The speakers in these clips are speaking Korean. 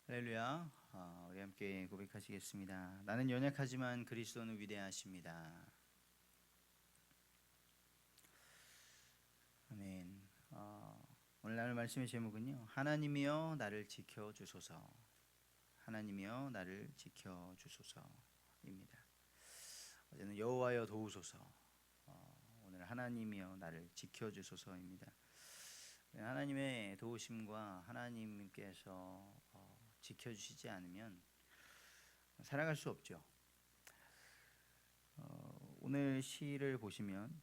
할렐루야. 우리 함께 고백하시겠습니다. 나는 연약하지만 그리스도는 위대하십니다. 아멘. 오늘 나눌 말씀의 제목은요, 하나님이여 나를 지켜주소서. 하나님이여 나를 지켜주소서입니다. 어제는 여호와여 도우소서. 오늘 하나님이여 나를 지켜주소서입니다. 하나님의 도우심과 하나님께서 지켜주시지 않으면 살아갈 수 없죠. 오늘 시를 보시면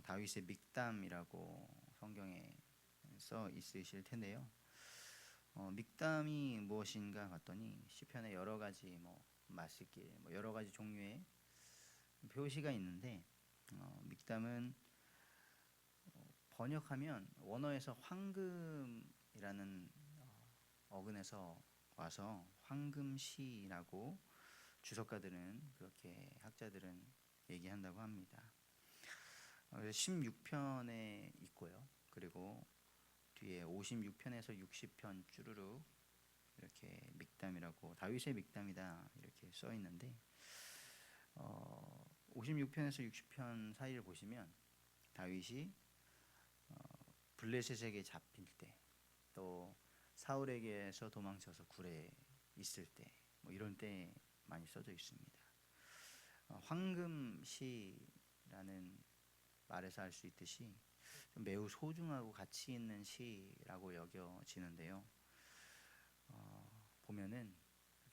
다윗의 믹담이라고 성경에 써 있으실 텐데요. 믹담이 무엇인가 봤더니 시편에 여러 가지 말씀길, 여러 가지 종류의 표시가 있는데 믹담은 번역하면 원어에서 황금이라는 어근에서 와서 황금시라고 주석가들은 그렇게 학자들은 얘기한다고 합니다. 16편에 있고요. 그리고 뒤에 56편에서 60편 쭈루룩 이렇게 믹담이라고 다윗의 믹담이다 이렇게 써 있는데 56편에서 60편 사이를 보시면 다윗이 블레셋에게 잡힐 때, 또 사울에게서 도망쳐서 굴에 있을 때, 이런 때 많이 써져 있습니다. 황금시라는 말에서 알 수 있듯이 매우 소중하고 가치 있는 시라고 여겨지는데요. 보면은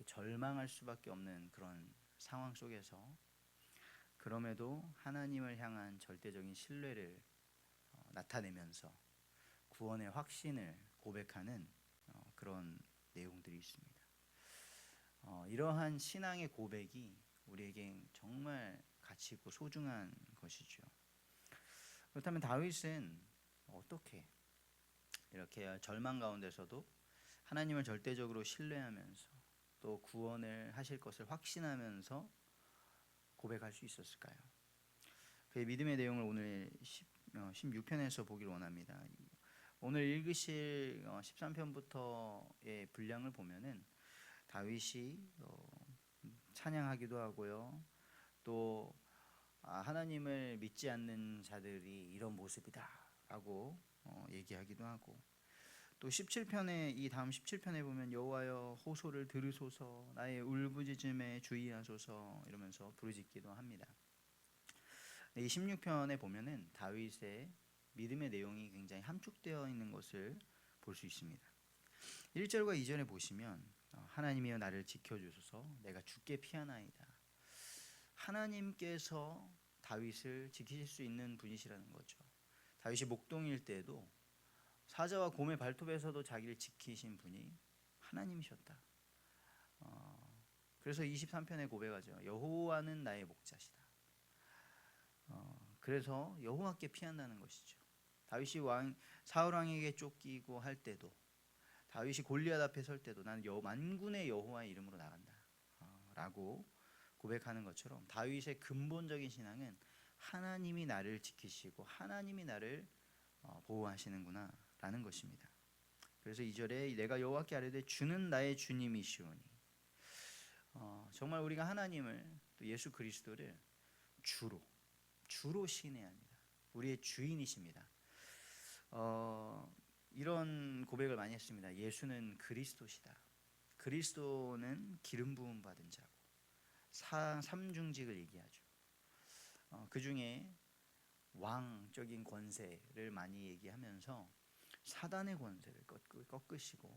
절망할 수밖에 없는 그런 상황 속에서 그럼에도 하나님을 향한 절대적인 신뢰를 나타내면서 구원의 확신을 고백하는 그런 내용들이 있습니다. 이러한 신앙의 고백이 우리에게 정말 가치 있고 소중한 것이죠. 그렇다면 다윗은 어떻게 이렇게 절망 가운데서도 하나님을 절대적으로 신뢰하면서 또 구원을 하실 것을 확신하면서 고백할 수 있었을까요? 그의 믿음의 내용을 오늘 16편에서 보기를 원합니다. 오늘 읽으실 13편부터의 분량을 보면은 다윗이 찬양하기도 하고요. 또 하나님을 믿지 않는 자들이 이런 모습이다라고 얘기하기도 하고, 또 17편에 이 다음 17편에 보면 여호와여 호소를 들으소서 나의 울부짖음에 주의하소서 이러면서 부르짖기도 합니다. 이 16편에 보면은 다윗의 믿음의 내용이 굉장히 함축되어 있는 것을 볼 수 있습니다. 1절과 2절에 보시면 하나님이여 나를 지켜주소서 내가 죽게 피하나이다. 하나님께서 다윗을 지키실 수 있는 분이시라는 거죠. 다윗이 목동일 때에도 사자와 곰의 발톱에서도 자기를 지키신 분이 하나님이셨다. 그래서 23편에 고백하죠. 여호와는 나의 목자시다. 그래서 여호와께 피한다는 것이죠. 다윗이 사울 왕에게 쫓기고 할 때도, 다윗이 골리앗 앞에 설 때도 나는 만군의 여호와의 이름으로 나간다 라고 고백하는 것처럼 다윗의 근본적인 신앙은 하나님이 나를 지키시고 하나님이 나를 보호하시는구나 라는 것입니다. 그래서 2절에 내가 여호와께 아뢰되 주는 나의 주님이시오니, 정말 우리가 하나님을 또 예수 그리스도를 주로 신해야 합니다. 우리의 주인이십니다. 이런 고백을 많이 했습니다. 예수는 그리스도시다. 그리스도는 기름 부음 받은 자고 삼중직을 얘기하죠. 그 중에 왕적인 권세를 많이 얘기하면서 사단의 권세를 꺾으시고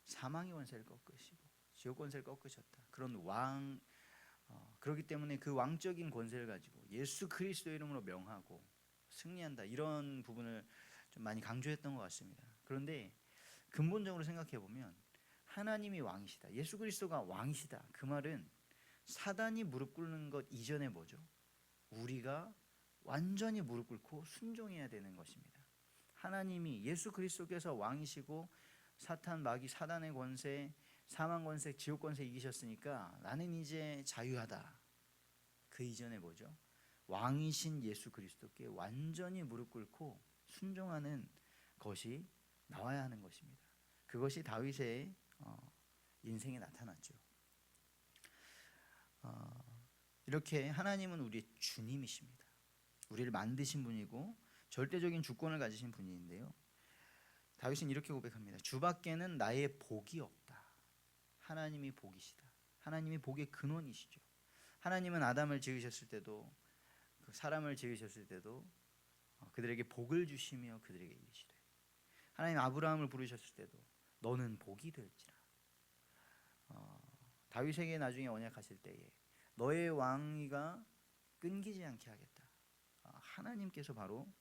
사망의 권세를 꺾으시고 지옥 권세를 꺾으셨다. 그런 왕, 그렇기 때문에 그 왕적인 권세를 가지고 예수 그리스도 이름으로 명하고 승리한다. 이런 부분을 좀 많이 강조했던 것 같습니다. 그런데 근본적으로 생각해 보면 하나님이 왕이시다, 예수 그리스도가 왕이시다, 그 말은 사단이 무릎 꿇는 것 이전에 뭐죠? 우리가 완전히 무릎 꿇고 순종해야 되는 것입니다. 하나님이 예수 그리스도께서 왕이시고 사탄 마귀 사단의 권세, 사망 권세, 지옥 권세 이기셨으니까 나는 이제 자유하다. 그 이전에 뭐죠? 왕이신 예수 그리스도께 완전히 무릎 꿇고 순종하는 것이 나와야 하는 것입니다. 그것이 다윗의 인생에 나타났죠. 이렇게 하나님은 우리의 주님이십니다. 우리를 만드신 분이고 절대적인 주권을 가지신 분인데요. 다윗은 이렇게 고백합니다. 주밖에는 나의 복이 없다. 하나님이 복이시다. 하나님이 복의 근원이시죠. 하나님은 아담을 지으셨을 때도 사람을 지으셨을 때도 그들에게 복을 주시며 그들에게 이르시되, 하나님 아브라함을 부르셨을 때도 너는 복이 될지라. 다윗에게 나중에 언약하실 때에 너의 왕위가 끊기지 않게 하겠다. 하나님께서 바로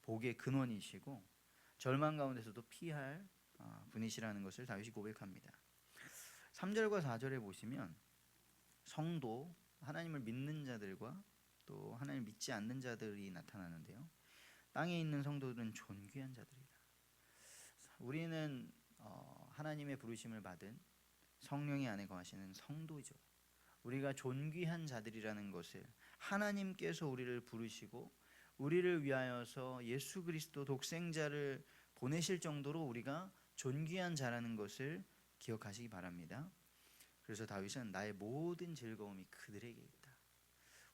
복의 근원이시고 절망 가운데서도 피할 분이시라는 것을 다윗이 고백합니다. 3절과 4절에 보시면 성도, 하나님을 믿는 자들과 또 하나님을 믿지 않는 자들이 나타나는데요. 땅에 있는 성도들은 존귀한 자들이다. 우리는 하나님의 부르심을 받은 성령의 안에 거하시는 성도이죠. 우리가 존귀한 자들이라는 것을 하나님께서 우리를 부르시고 우리를 위하여서 예수 그리스도 독생자를 보내실 정도로 우리가 존귀한 자라는 것을 기억하시기 바랍니다. 그래서 다윗은 나의 모든 즐거움이 그들에게 있다.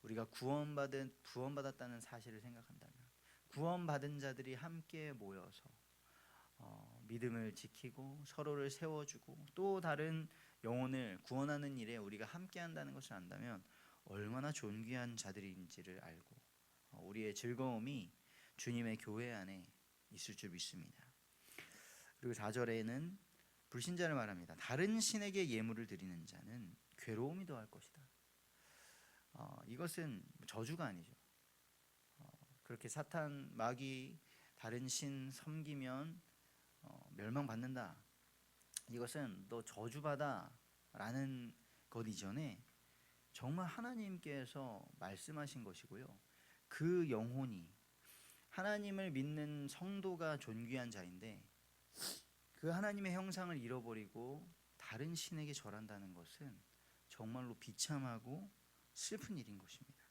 우리가 구원받았다는 사실을 생각한다면, 구원받은 자들이 함께 모여서 믿음을 지키고 서로를 세워주고 또 다른 영혼을 구원하는 일에 우리가 함께 한다는 것을 안다면 얼마나 존귀한 자들인지를 알고 우리의 즐거움이 주님의 교회 안에 있을 줄 믿습니다. 그리고 4절에는 불신자를 말합니다. 다른 신에게 예물을 드리는 자는 괴로움이 더할 것이다. 이것은 저주가 아니죠. 그렇게 사탄, 마귀, 다른 신 섬기면 멸망받는다. 이것은 너 저주받아 라는 것 이전에 정말 하나님께서 말씀하신 것이고요. 그 영혼이 하나님을 믿는 성도가 존귀한 자인데 그 하나님의 형상을 잃어버리고 다른 신에게 절한다는 것은 정말로 비참하고 슬픈 일인 것입니다.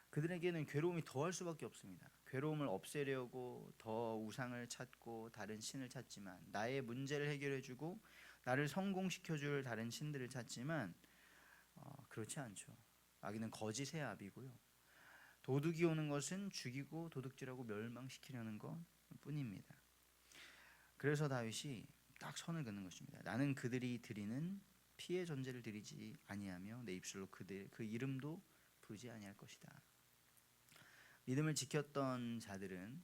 그들에게는 괴로움이 더할 수밖에 없습니다. 괴로움을 없애려고 더 우상을 찾고 다른 신을 찾지만, 나의 문제를 해결해주고 나를 성공시켜줄 다른 신들을 찾지만 그렇지 않죠. 마귀는 거짓의 아비고요. 도둑이 오는 것은 죽이고 도둑질하고 멸망시키려는 것 뿐입니다. 그래서 다윗이 딱 선을 긋는 것입니다. 나는 그들이 드리는 피의 전제를 드리지 아니하며 내 입술로 그 이름도 부르지 아니할 것이다. 믿음을 지켰던 자들은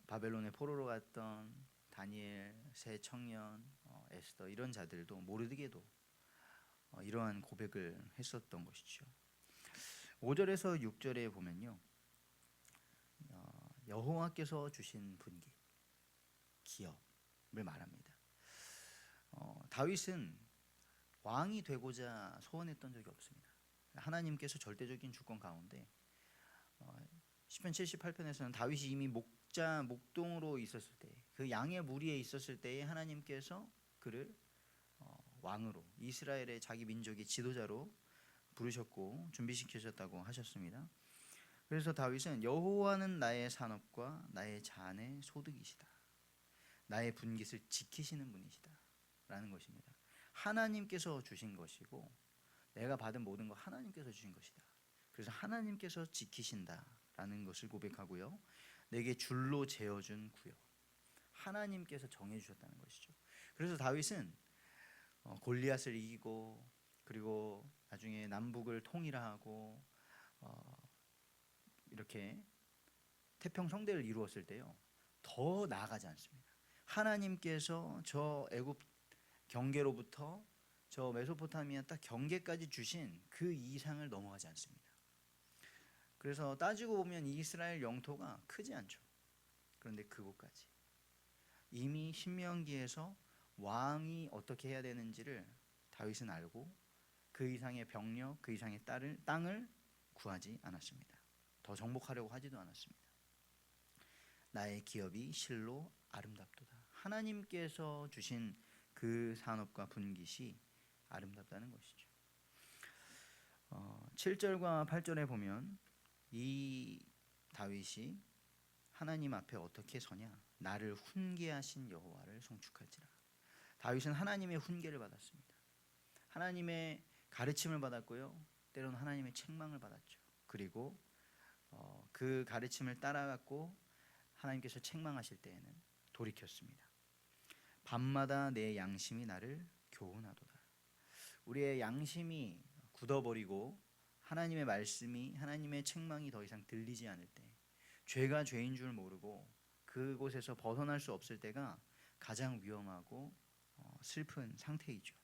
바벨론의 포로로 갔던 다니엘, 세 청년, 에스더 이런 자들도 모르드게도 이러한 고백을 했었던 것이죠. 5절에서 6절에 보면요, 여호와께서 주신 분기, 기업을 말합니다. 다윗은 왕이 되고자 소원했던 적이 없습니다. 하나님께서 절대적인 주권 가운데 시편 78편에서는 다윗이 이미 목동으로 있었을 때, 그 양의 무리에 있었을 때에 하나님께서 그를 왕으로, 이스라엘의 자기 민족의 지도자로 부르셨고 준비시키셨다고 하셨습니다. 그래서 다윗은 여호와는 나의 산업과 나의 잔의 소득이시다. 나의 분깃을 지키시는 분이시다 라는 것입니다. 하나님께서 주신 것이고 내가 받은 모든 거 하나님께서 주신 것이다. 그래서 하나님께서 지키신다 라는 것을 고백하고요, 내게 줄로 재어준 구역, 하나님께서 정해주셨다는 것이죠. 그래서 다윗은 골리앗을 이기고 그리고 나중에 남북을 통일하고 이렇게 태평성대를 이루었을 때요, 더 나아가지 않습니다. 하나님께서 저 애굽 경계로부터 저 메소포타미아 딱 경계까지 주신 그 이상을 넘어가지 않습니다. 그래서 따지고 보면 이스라엘 영토가 크지 않죠. 그런데 그곳까지 이미 신명기에서 왕이 어떻게 해야 되는지를 다윗은 알고 그 이상의 병력, 그 이상의 땅을 구하지 않았습니다. 더 정복하려고 하지도 않았습니다. 나의 기업이 실로 아름답도다. 하나님께서 주신 그 산업과 분깃이 아름답다는 것이죠. 7절과 8절에 보면 이 다윗이 하나님 앞에 어떻게 서냐, 나를 훈계하신 여호와를 송축할지라. 다윗은 하나님의 훈계를 받았습니다. 하나님의 가르침을 받았고요. 때로는 하나님의 책망을 받았죠. 그리고 그 가르침을 따라갔고 하나님께서 책망하실 때에는 돌이켰습니다. 밤마다 내 양심이 나를 교훈하도다. 우리의 양심이 굳어버리고 하나님의 말씀이, 하나님의 책망이 더 이상 들리지 않을 때, 죄가 죄인 줄 모르고 그곳에서 벗어날 수 없을 때가 가장 위험하고 슬픈 상태이죠.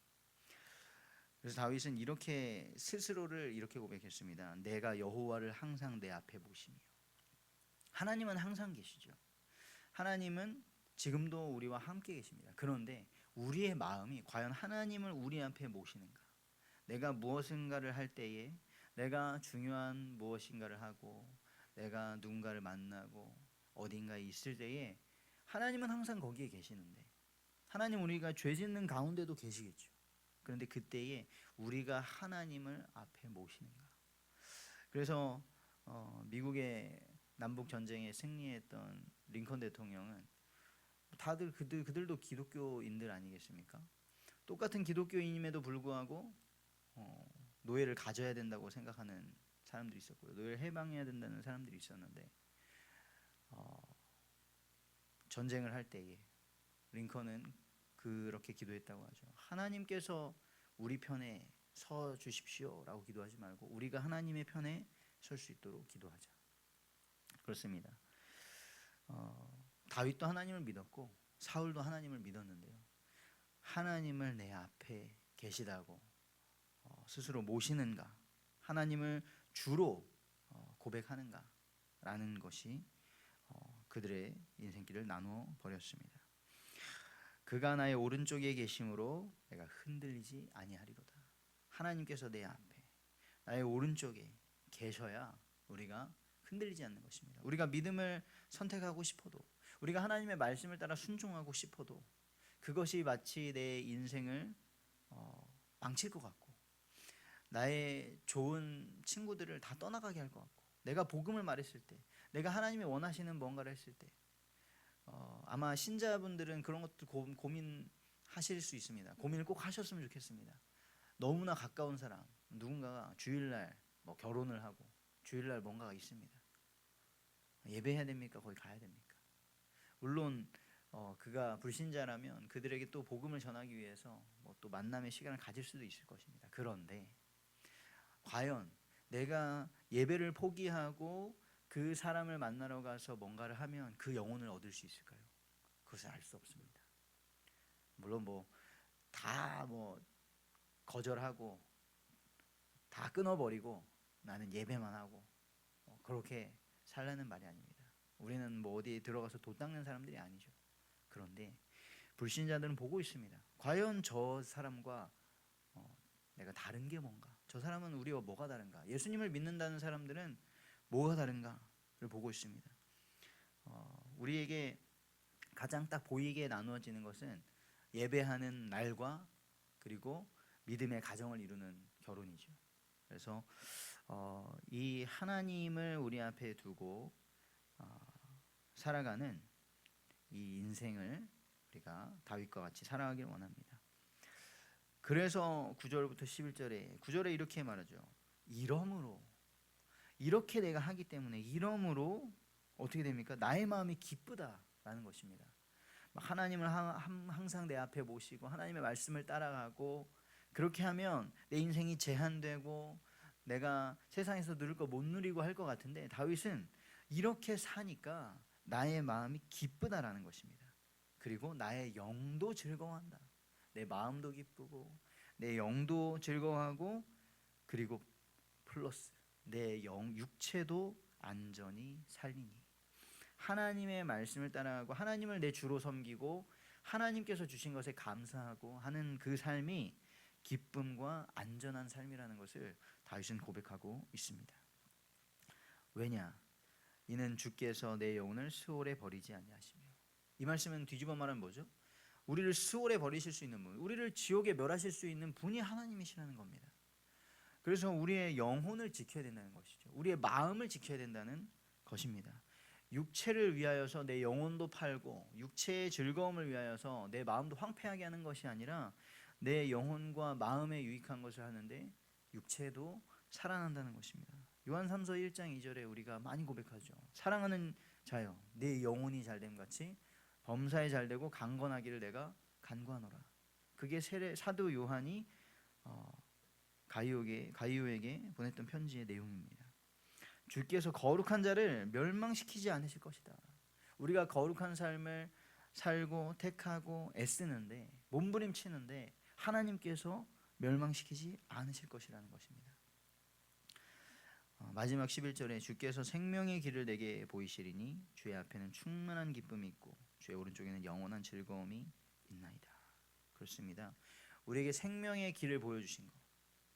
그래서 다윗은 이렇게 스스로를 이렇게 고백했습니다. 내가 여호와를 항상 내 앞에 모시며. 하나님은 항상 계시죠. 하나님은 지금도 우리와 함께 계십니다. 그런데 우리의 마음이 과연 하나님을 우리 앞에 모시는가? 내가 무엇인가를 할 때에, 내가 중요한 무엇인가를 하고, 내가 누군가를 만나고 어딘가에 있을 때에 하나님은 항상 거기에 계시는데, 하나님 우리가 죄 짓는 가운데도 계시겠죠. 그런데 그때에 우리가 하나님을 앞에 모시는가? 그래서 미국의 남북 전쟁에 승리했던 링컨 대통령은 다들 그들도 기독교인들 아니겠습니까? 똑같은 기독교인임에도 불구하고 노예를 가져야 된다고 생각하는 사람들이 있었고요. 노예를 해방해야 된다는 사람들이 있었는데 전쟁을 할 때에 링컨은 그렇게 기도했다고 하죠. 하나님께서 우리 편에 서 주십시오라고 기도하지 말고 우리가 하나님의 편에 설 수 있도록 기도하자. 그렇습니다. 다윗도 하나님을 믿었고 사울도 하나님을 믿었는데요. 하나님을 내 앞에 계시다고 스스로 모시는가, 하나님을 주로 고백하는가라는 것이 그들의 인생길을 나누어 버렸습니다. 그가 나의 오른쪽에 계심으로 내가 흔들리지 아니하리로다. 하나님께서 내 앞에 나의 오른쪽에 계셔야 우리가 흔들리지 않는 것입니다. 우리가 믿음을 선택하고 싶어도, 우리가 하나님의 말씀을 따라 순종하고 싶어도 그것이 마치 내 인생을 망칠 것 같고, 나의 좋은 친구들을 다 떠나가게 할 것 같고, 내가 복음을 말했을 때, 내가 하나님이 원하시는 뭔가를 했을 때, 아마 신자분들은 그런 것도 고민하실 수 있습니다. 고민을 꼭 하셨으면 좋겠습니다. 너무나 가까운 사람, 누군가가 주일날 결혼을 하고 주일날 뭔가가 있습니다. 예배해야 됩니까? 거기 가야 됩니까? 물론 그가 불신자라면 그들에게 또 복음을 전하기 위해서 또 만남의 시간을 가질 수도 있을 것입니다. 그런데 과연 내가 예배를 포기하고 그 사람을 만나러 가서 뭔가를 하면 그 영혼을 얻을 수 있을까요? 그것을 알 수 없습니다. 물론 다 거절하고 다 끊어버리고 나는 예배만 하고 그렇게 살라는 말이 아닙니다. 우리는 어디에 들어가서 도 닦는 사람들이 아니죠. 그런데 불신자들은 보고 있습니다. 과연 저 사람과 내가 다른 게 뭔가? 저 사람은 우리와 뭐가 다른가? 예수님을 믿는다는 사람들은 뭐가 다른가를 보고 있습니다. 우리에게 가장 딱 보이게 나누어지는 것은 예배하는 날과 그리고 믿음의 가정을 이루는 결혼이죠. 그래서 이 하나님을 우리 앞에 두고 살아가는 이 인생을 우리가 다윗과 같이 살아가길 원합니다. 그래서 9절부터 11절에 9절에 이렇게 말하죠. 이러므로, 이렇게 내가 하기 때문에, 이러므로 어떻게 됩니까? 나의 마음이 기쁘다라는 것입니다. 하나님을 항상 내 앞에 모시고 하나님의 말씀을 따라가고, 그렇게 하면 내 인생이 제한되고 내가 세상에서 누릴 거 못 누리고 할 것 같은데, 다윗은 이렇게 사니까 나의 마음이 기쁘다라는 것입니다. 그리고 나의 영도 즐거워한다. 내 마음도 기쁘고 내 영도 즐거워하고, 그리고 플러스 내 육체도 안전히 살리니. 하나님의 말씀을 따라가고 하나님을 내 주로 섬기고 하나님께서 주신 것에 감사하고 하는 그 삶이 기쁨과 안전한 삶이라는 것을 다윗은 고백하고 있습니다. 왜냐? 이는 주께서 내 영혼을 수월에 버리지 아니하시며. 이 말씀은 뒤집어 말하면 뭐죠? 우리를 수월에 버리실 수 있는 분, 우리를 지옥에 멸하실 수 있는 분이 하나님이시라는 겁니다. 그래서 우리의 영혼을 지켜야 된다는 것이죠. 우리의 마음을 지켜야 된다는 것입니다. 육체를 위하여서 내 영혼도 팔고 육체의 즐거움을 위하여서 내 마음도 황폐하게 하는 것이 아니라 내 영혼과 마음에 유익한 것을 하는데 육체도 살아난다는 것입니다. 요한 3서 1장 2절에 우리가 많이 고백하죠. 사랑하는 자여 내 영혼이 잘됨 같이 범사에 잘되고 강건하기를 내가 간구하노라. 그게 사도 요한이 가이오에게 보냈던 편지의 내용입니다. 주께서 거룩한 자를 멸망시키지 않으실 것이다. 우리가 거룩한 삶을 살고 택하고 애쓰는데 몸부림치는데 하나님께서 멸망시키지 않으실 것이라는 것입니다. 마지막 11절에 주께서 생명의 길을 내게 보이시리니 주의 앞에는 충만한 기쁨이 있고 주의 오른쪽에는 영원한 즐거움이 있나이다. 그렇습니다. 우리에게 생명의 길을 보여주신 것,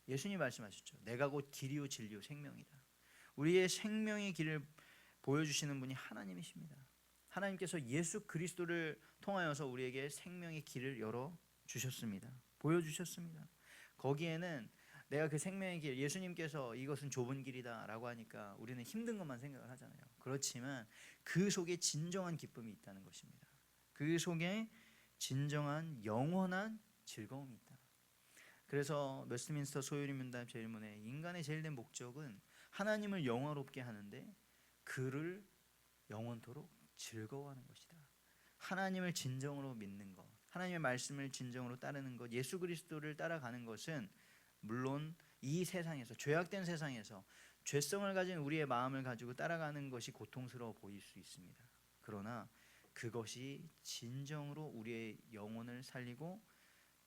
예수님 말씀하셨죠. 내가 곧 길이요 진리요 생명이다. 우리의 생명의 길을 보여주시는 분이 하나님이십니다. 하나님께서 예수 그리스도를 통하여서 우리에게 생명의 길을 열어주셨습니다. 보여주셨습니다. 거기에는 내가 그 생명의 길, 예수님께서 이것은 좁은 길이다 라고 하니까 우리는 힘든 것만 생각을 하잖아요. 그렇지만 그 속에 진정한 기쁨이 있다는 것입니다. 그 속에 진정한 영원한 즐거움이 있다. 그래서 웨스트민스터 소요리 문답 제일문에 인간의 제일된 목적은 하나님을 영화롭게 하는데 그를 영원토록 즐거워하는 것이다. 하나님을 진정으로 믿는 것, 하나님의 말씀을 진정으로 따르는 것, 예수 그리스도를 따라가는 것은 물론 이 세상에서 죄악된 세상에서 죄성을 가진 우리의 마음을 가지고 따라가는 것이 고통스러워 보일 수 있습니다. 그러나 그것이 진정으로 우리의 영혼을 살리고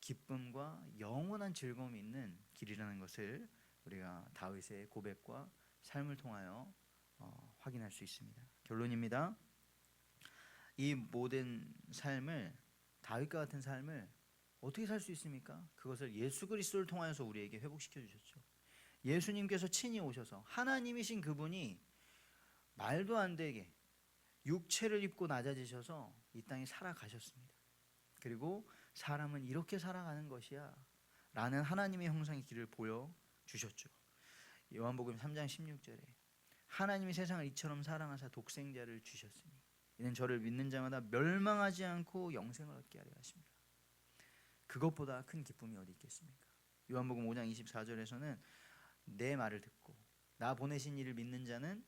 기쁨과 영원한 즐거움이 있는 길이라는 것을 우리가 다윗의 고백과 삶을 통하여 확인할 수 있습니다. 결론입니다. 이 모든 삶을, 다윗과 같은 삶을 어떻게 살 수 있습니까? 그것을 예수 그리스도를 통하여서 우리에게 회복시켜 주셨죠. 예수님께서 친히 오셔서 하나님이신 그분이 말도 안 되게 육체를 입고 낮아지셔서 이 땅에 살아가셨습니다. 그리고 사람은 이렇게 살아가는 것이야 라는 하나님의 형상의 길을 보여주셨죠. 요한복음 3장 16절에 하나님이 세상을 이처럼 사랑하사 독생자를 주셨으니 이는 저를 믿는 자마다 멸망하지 않고 영생을 얻게 하려 하십니다. 그것보다 큰 기쁨이 어디 있겠습니까? 요한복음 5장 24절에서는 내 말을 듣고 나 보내신 이를 믿는 자는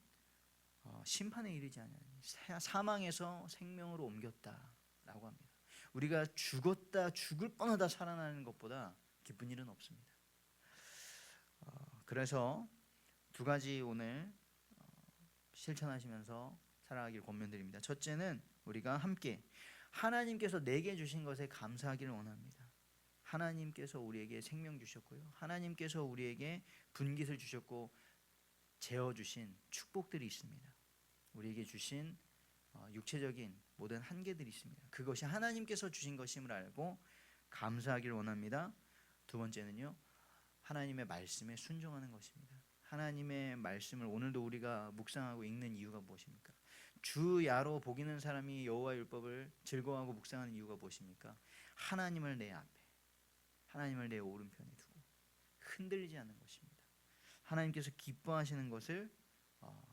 심판에 이르지 아니하니 사망에서 생명으로 옮겼다라고 합니다. 우리가 죽을 뻔하다 살아나는 것보다 기쁜 일은 없습니다. 그래서 두 가지 오늘 실천하시면서 살아가길 권면드립니다. 첫째는 우리가 함께 하나님께서 내게 주신 것에 감사하기를 원합니다. 하나님께서 우리에게 생명 주셨고요. 하나님께서 우리에게 분깃을 주셨고 재어주신 축복들이 있습니다. 우리에게 주신 육체적인 모든 한계들이 있습니다. 그것이 하나님께서 주신 것임을 알고 감사하기를 원합니다. 두 번째는요, 하나님의 말씀에 순종하는 것입니다. 하나님의 말씀을 오늘도 우리가 묵상하고 읽는 이유가 무엇입니까? 주야로 복이는 사람이 여호와의 율법을 즐거워하고 묵상하는 이유가 무엇입니까? 하나님을 내 앞에, 하나님을 내 오른편에 두고 흔들리지 않는 것입니다. 하나님께서 기뻐하시는 것을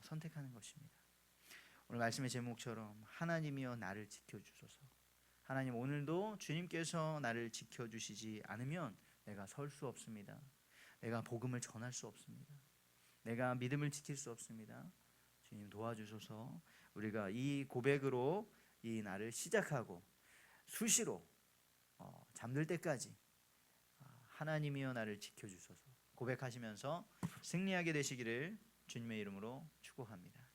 선택하는 것입니다. 오늘 말씀의 제목처럼 하나님이여 나를 지켜주소서. 하나님, 오늘도 주님께서 나를 지켜주시지 않으면 내가 설 수 없습니다. 내가 복음을 전할 수 없습니다. 내가 믿음을 지킬 수 없습니다. 주님 도와주소서. 우리가 이 고백으로 이 날을 시작하고 수시로 잠들 때까지 하나님이여 나를 지켜주소서 고백하시면서 승리하게 되시기를 주님의 이름으로 축복합니다.